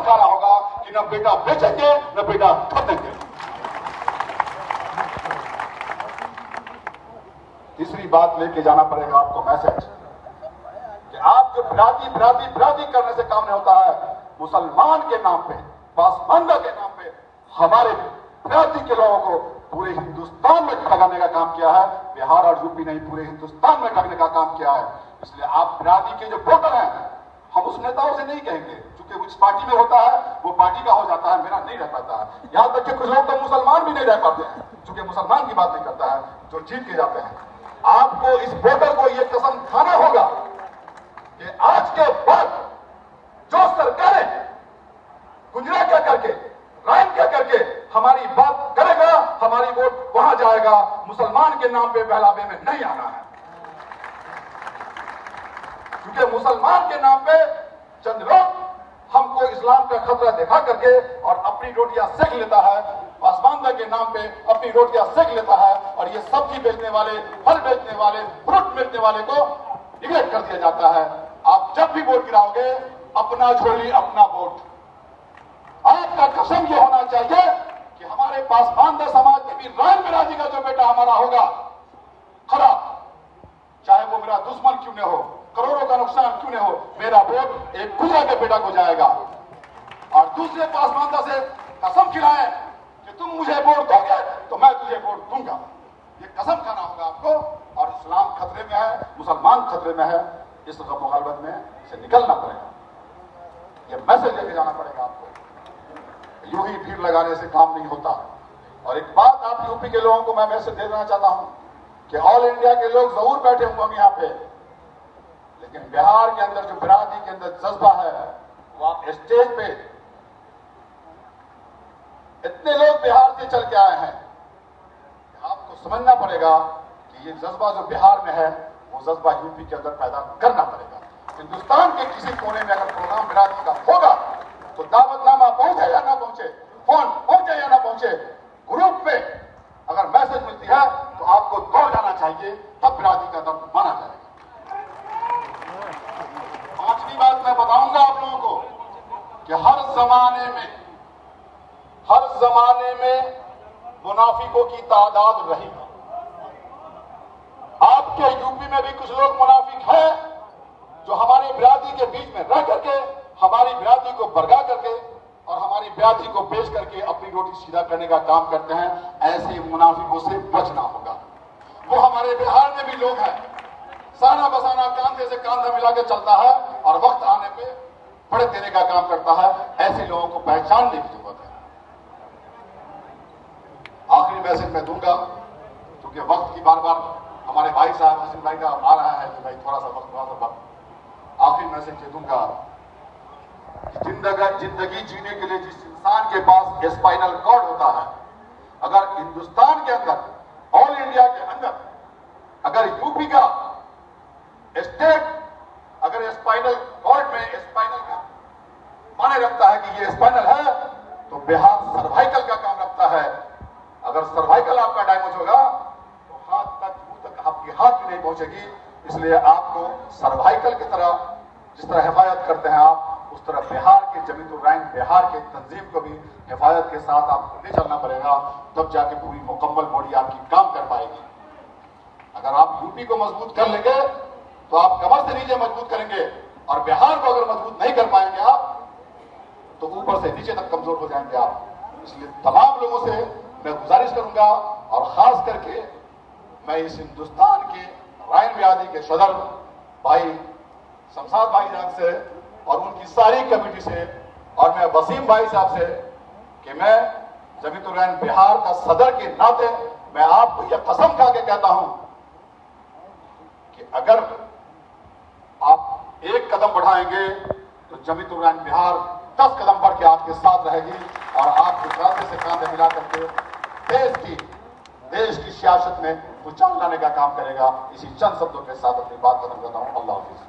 खाना होगा कि न बेटा बेचेंगे न बेटा खरीदेंगे। तीसरी बात लेके जाना पड़ेगा आपको मैसेज कि आप जो बिरादरी करने से काम नहीं होता है। मुसलमान के नाम पे, पासमानदा के नाम पे हमारे बिरादरी के लोगों को पूरे हिंदुस्तान में ठगाने का काम किया है। बिहार और यूपी नहीं, पूरे हिंदुस्तान में ठगने का काम किया है। इसलिए आप बिरादरी के जो वोटर हैं, हम उस नेताओं से नहीं कहेंगे, क्योंकि जिस पार्टी में होता है वो पार्टी का हो जाता है, मेरा नहीं रह पाता है। यहां तक कि कुछ लोग तो मुसलमान भी नहीं रह पाते हैं, क्योंकि मुसलमान की बात नहीं करता है, जो जीत के जाते हैं। आपको इस वोटर को यह कसम खाना होगा कि आज के बाद जो सरकारें गुजरा क्या करके, रायन क्या करके हमारी बात करेगा, हमारी वोट वहां जाएगा। मुसलमान के नाम पे बहलावे में नहीं आना है, क्योंकि मुसलमान के नाम पे चंद लोग हमको इस्लाम का खतरा दिखा करके और अपनी रोटियां सेक लेता है। पासमानदा के नाम पे अपनी रोटियां सेक लेता है और ये सब्जी बेचने वाले, फल बेचने वाले, फ्रूट बेचने वाले को निगलेक्ट कर दिया जाता है। आप जब भी वोट गिराओगे, अपना झोली अपना वोट। आपका कसम ये होना चाहिए कि हमारे पासमानदा समाज के भी रायन बिरादरी का जो बेटा हमारा होगा खरा, चाहे वो मेरा दुश्मन क्यों न हो, करोड़ों का नुकसान क्यों न हो, मेरा वोट एक गुजरा के बेटा को जाएगा। और दूसरे पासमानदा से कसम खिलाए कि तुम मुझे वोट दोगे तो मैं तुझे वोट दूंगा। ये कसम खाना होगा आपको। और इस्लाम खतरे में है, मुसलमान खतरे में है, इस मुखालफत में से निकलना पड़ेगा। ये मैसेज लेके जाना पड़ेगा आपको। यूं ही भीड़ लगाने से काम नहीं होता। और एक बात आप यूपी के लोगों को मैं मैसेज दे देना चाहता हूं कि ऑल इंडिया के लोग जरूर बैठे होंगे हम यहाँ पे, लेकिन बिहार के अंदर जो बिरादरी के अंदर जज्बा है, वो आप स्टेज पे इतने लोग बिहार से चल के आए हैं, आपको समझना पड़ेगा कि ये जज्बा जो बिहार में है वो जज्बा यूपी के अंदर पैदा करना पड़ेगा। हिंदुस्तान के किसी कोने में अगर प्रोग्राम बिरादरी का होगा तो दावतनामा पहुंचे या ना पहुंचे, फोन पहुंचे या ना पहुंचे, ग्रुप पे अगर मैसेज मिलती है तो आपको दौड़ जाना चाहिए, तब बिरादरी का दर्द माना जाएगा। पांचवी बात मैं बताऊंगा आप लोगों को कि हर जमाने में मुनाफिकों की तादाद रही। आपके यूपी में भी कुछ लोग मुनाफिक हैं जो हमारी बिरादरी के बीच में रह करके हमारी बिरादरी को बरगा करके और हमारी बिरादरी को बेच करके अपनी रोटी सीधा करने का काम करते हैं। ऐसे मुनाफिकों से बचना होगा। वो हमारे बिहार में भी लोग हैं, साना बसाना कांधे से कांधा मिलाकर चलता है और वक्त आने पे फड़क देने का काम करता है। ऐसे लोगों को पहचानने की जरूरत है। आखिरी मैसेज मैं दूंगा, क्योंकि वक्त की बार बार हमारे भाई साहब हसीन भाई का आ रहा है कि भाई थोड़ा सा वक्त। आखिरी मैसेज ये दूंगा कि जिंदगी जीने के लिए जिस इंसान के पास स्पाइनल कॉर्ड होता है, अगर हिंदुस्तान के अंदर, ऑल इंडिया के अंदर, अगर यूपी का स्टेट अगर स्पाइनल कॉर्ड में स्पाइनल का माने रखता है कि ये स्पाइनल है, तो बिहार सर्वाइकल का काम रखता है। अगर सर्वाइकल आपका डैमेज होगा तो हाथ तक आपकी हाथ भी नहीं पहुंचेगी। इसलिए आपको सर्वाइकल की तरह जिस तरह हिफाजत करते हैं आप, उस तरह बिहार के जमीतुर रहमान, बिहार के तंजीम को भी हिफाजत के साथ आपको ले चलना पड़ेगा, तब जाके पूरी मुकम्मल बॉडी आपकी काम कर पाएगी। अगर आप यूपी को मजबूत कर लेंगे तो आप कमर से नीचे मजबूत करेंगे, और बिहार को अगर मजबूत नहीं कर पाएंगे आप तो ऊपर से नीचे तक कमजोर हो जाएंगे आप। इसलिए तमाम लोगों से मैं गुजारिश करूंगा, और खास करके मैं इस हिंदुस्तान के रायन बिरादरी के सदर भाई शमशाद भाईजान से और उनकी सारी कमेटी से, और मैं वसीम भाई साहब से, कि मैं जमीतुर रहमान बिहार का सदर के नाते मैं आपको यह कसम खा के कहता हूं कि अगर आप एक कदम बढ़ाएंगे तो जमीतुर रहमान बिहार 10 कदम बढ़ के आपके साथ रहेगी और आपके कांधे से कांधे मिला करके देश की सियासत में उछाल लाने का काम करेगा। इसी चंद शब्दों के साथ अपनी बात खत्म करता हूं। अल्लाह हाफिज।